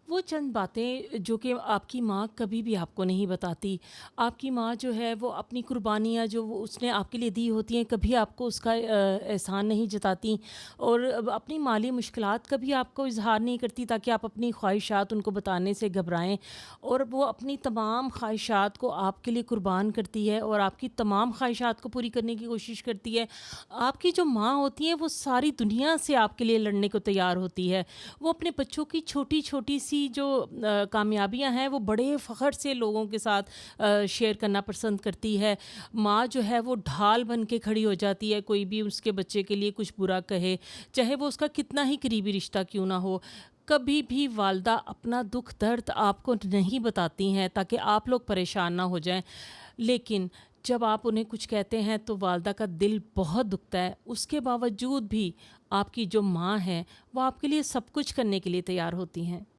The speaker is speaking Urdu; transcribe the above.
وہ چند باتیں جو کہ آپ کی ماں کبھی بھی آپ کو نہیں بتاتی۔ آپ کی ماں جو ہے وہ اپنی قربانیاں جو وہ اس نے آپ کے لیے دی ہوتی ہیں کبھی آپ کو اس کا احسان نہیں جتاتی، اور اپنی مالی مشکلات کبھی آپ کو اظہار نہیں کرتی تاکہ آپ اپنی خواہشات ان کو بتانے سے گھبرائیں، اور وہ اپنی تمام خواہشات کو آپ کے لیے قربان کرتی ہے اور آپ کی تمام خواہشات کو پوری کرنے کی کوشش کرتی ہے۔ آپ کی جو ماں ہوتی ہیں وہ ساری دنیا سے آپ کے لیے لڑنے کو تیار ہوتی ہے۔ وہ اپنے بچوں کی چھوٹی چھوٹی سی جو کامیابیاں ہیں وہ بڑے فخر سے لوگوں کے ساتھ شیئر کرنا پسند کرتی ہے۔ ماں جو ہے وہ ڈھال بن کے کھڑی ہو جاتی ہے، کوئی بھی اس کے بچے کے لیے کچھ برا کہے، چاہے وہ اس کا کتنا ہی قریبی رشتہ کیوں نہ ہو۔ کبھی بھی والدہ اپنا دکھ درد آپ کو نہیں بتاتی ہیں تاکہ آپ لوگ پریشان نہ ہو جائیں، لیکن جب آپ انہیں کچھ کہتے ہیں تو والدہ کا دل بہت دکھتا ہے۔ اس کے باوجود بھی آپ کی جو ماں ہے وہ آپ کے لیے سب کچھ کرنے کے لیے تیار ہوتی ہیں۔